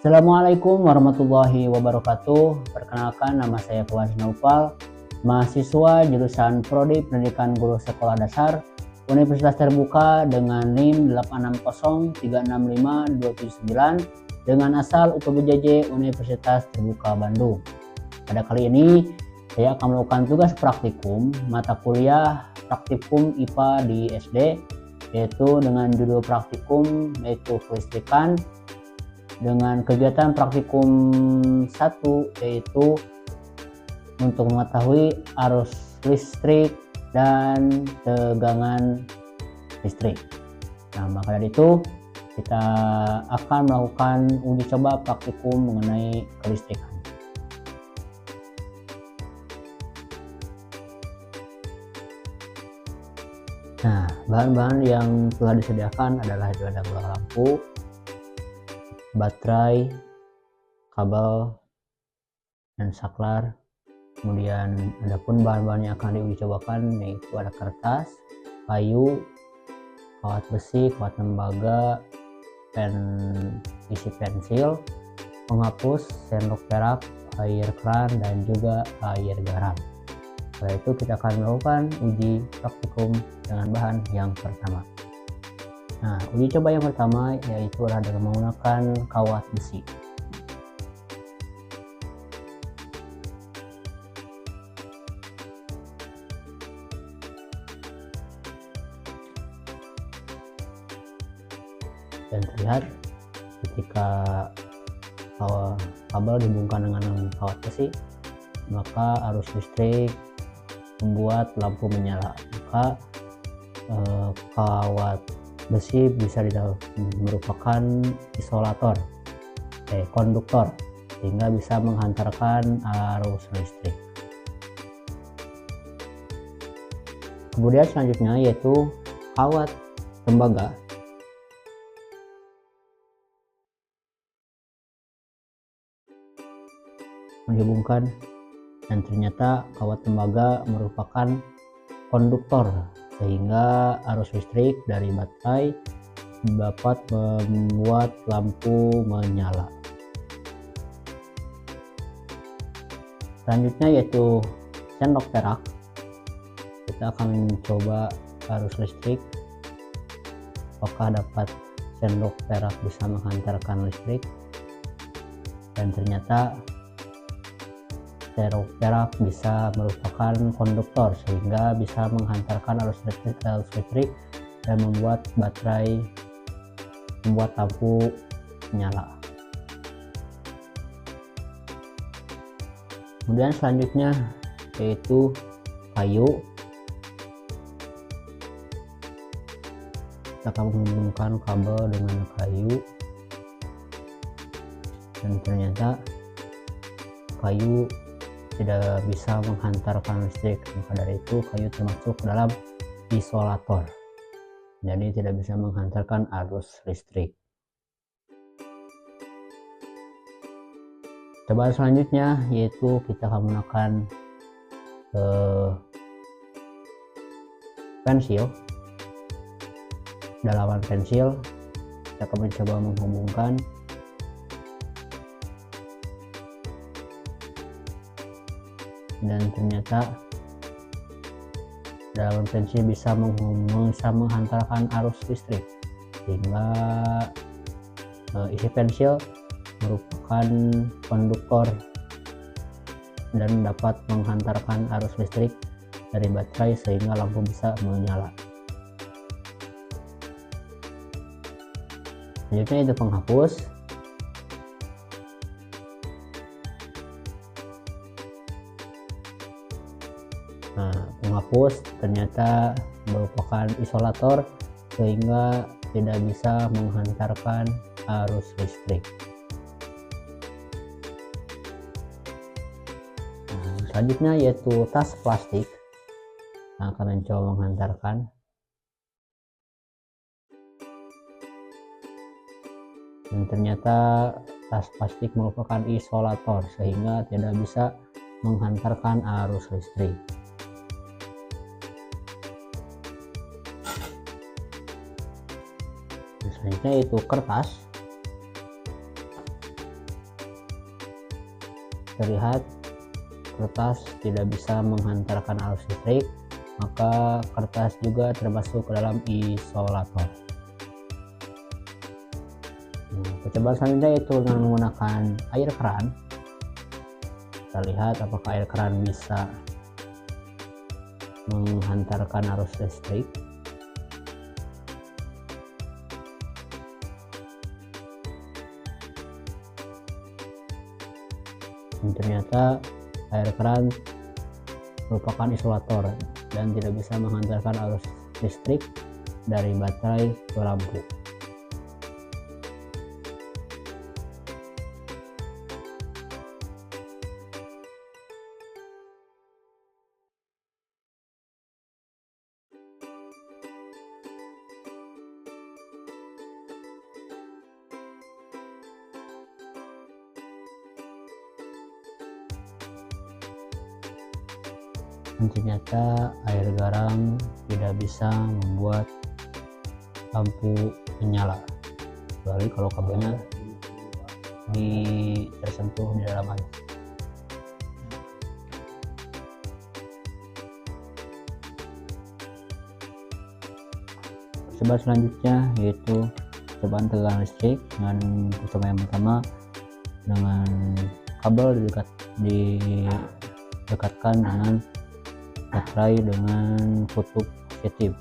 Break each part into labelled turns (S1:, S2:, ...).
S1: Assalamualaikum warahmatullahi wabarakatuh. Perkenalkan, nama saya Fawaz Naufal, mahasiswa jurusan Prodi Pendidikan Guru Sekolah Dasar Universitas Terbuka dengan NIM 860365279 dengan asal UPBJJ Universitas Terbuka Bandung. Pada kali ini saya akan melakukan tugas praktikum mata kuliah praktikum IPA di SD, yaitu dengan judul praktikum yaitu kelistrikan, dengan kegiatan praktikum 1 yaitu untuk mengetahui arus listrik dan tegangan listrik. Nah, maka dari itu kita akan melakukan uji coba praktikum mengenai kelistrikan. Nah, bahan-bahan yang telah disediakan adalah ada bola lampu, baterai, kabel, dan saklar. Kemudian adapun bahan-bahan yang akan diuji cobakan yaitu ada kertas, kayu, kawat besi, kawat tembaga, pen isi pensil, penghapus, sendok perak, air keran, dan juga air garam. Setelah itu kita akan melakukan uji praktikum dengan bahan yang pertama. Nah, uji coba yang pertama yaitu adalah dengan menggunakan kawat besi. Dan terlihat ketika kabel dihubungkan dengan kawat besi, maka arus listrik membuat lampu menyala. Maka kawat besi bisa merupakan isolator, konduktor, sehingga bisa menghantarkan arus listrik. Kemudian selanjutnya yaitu kawat tembaga. Dihubungkan, dan ternyata kawat tembaga merupakan konduktor, sehingga arus listrik dari baterai dapat membuat lampu menyala. Selanjutnya yaitu sendok perak. Kita akan mencoba arus listrik, apakah dapat sendok perak bisa menghantarkan listrik, dan ternyata sendok perak bisa merupakan konduktor, sehingga bisa menghantarkan arus listrik dan membuat lampu menyala. Kemudian selanjutnya yaitu kayu. Kita akan menghubungkan kabel dengan kayu, dan ternyata kayu tidak bisa menghantarkan listrik. Maka dari itu kayu termasuk dalam isolator, jadi tidak bisa menghantarkan arus listrik. Cobaan selanjutnya yaitu kita akan menggunakan pensil. Dalaman pensil kita akan mencoba menghubungkan, dan ternyata dalaman pensil bisa menghantarkan arus listrik, sehingga isi pensil merupakan konduktor dan dapat menghantarkan arus listrik dari baterai sehingga lampu bisa menyala. Selanjutnya itu penghapus. Nah, penghapus ternyata merupakan isolator, sehingga tidak bisa menghantarkan arus listrik. Nah, selanjutnya yaitu tas plastik yang akan mencoba menghantarkan. Dan ternyata tas plastik merupakan isolator, sehingga tidak bisa menghantarkan arus listrik. Selanjutnya itu kertas. terlihat kertas tidak bisa menghantarkan arus listrik, maka kertas juga termasuk ke dalam isolator. Percobaan selanjutnya yaitu dengan menggunakan air keran. Kita lihat apakah air keran bisa menghantarkan arus listrik. Dan ternyata air keran merupakan isolator dan tidak bisa menghantarkan arus listrik dari baterai ke lampu. Dan ternyata air garam tidak bisa membuat lampu menyala, kecuali kalau kabelnya tersentuh di dalam air. Percobaan selanjutnya yaitu percobaan tegangan listrik dengan percobaan yang pertama dengan kabel didekatkan dengan baterai dengan kutub positif.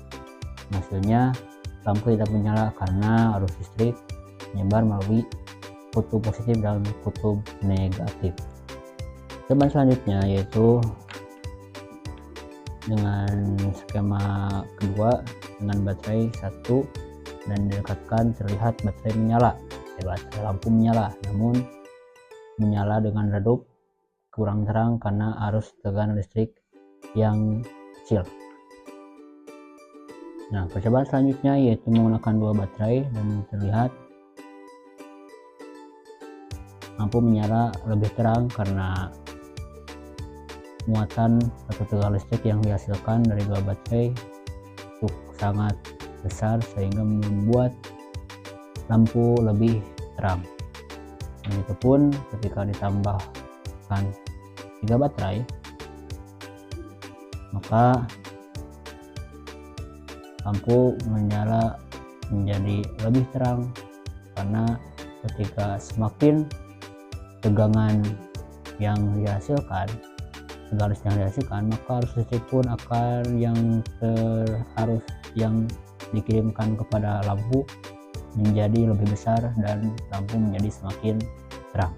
S1: Hasilnya lampu tidak menyala karena arus listrik menyebar melalui kutub positif dan kutub negatif. Percobaan selanjutnya yaitu dengan skema kedua dengan baterai 1 dan didekatkan, terlihat baterai menyala, baterai lampu menyala, namun menyala dengan redup kurang terang karena arus tegangan listrik yang kecil. Nah, percobaan selanjutnya yaitu menggunakan dua baterai dan terlihat lampu menyala lebih terang karena muatan atau tegangan listrik yang dihasilkan dari dua baterai itu sangat besar sehingga membuat lampu lebih terang. Dan itu pun ketika ditambahkan 3 baterai, maka lampu menyala menjadi lebih terang karena ketika semakin tegangan yang dihasilkan, maka arus listrik pun akan arus yang dikirimkan kepada lampu menjadi lebih besar dan lampu menjadi semakin terang.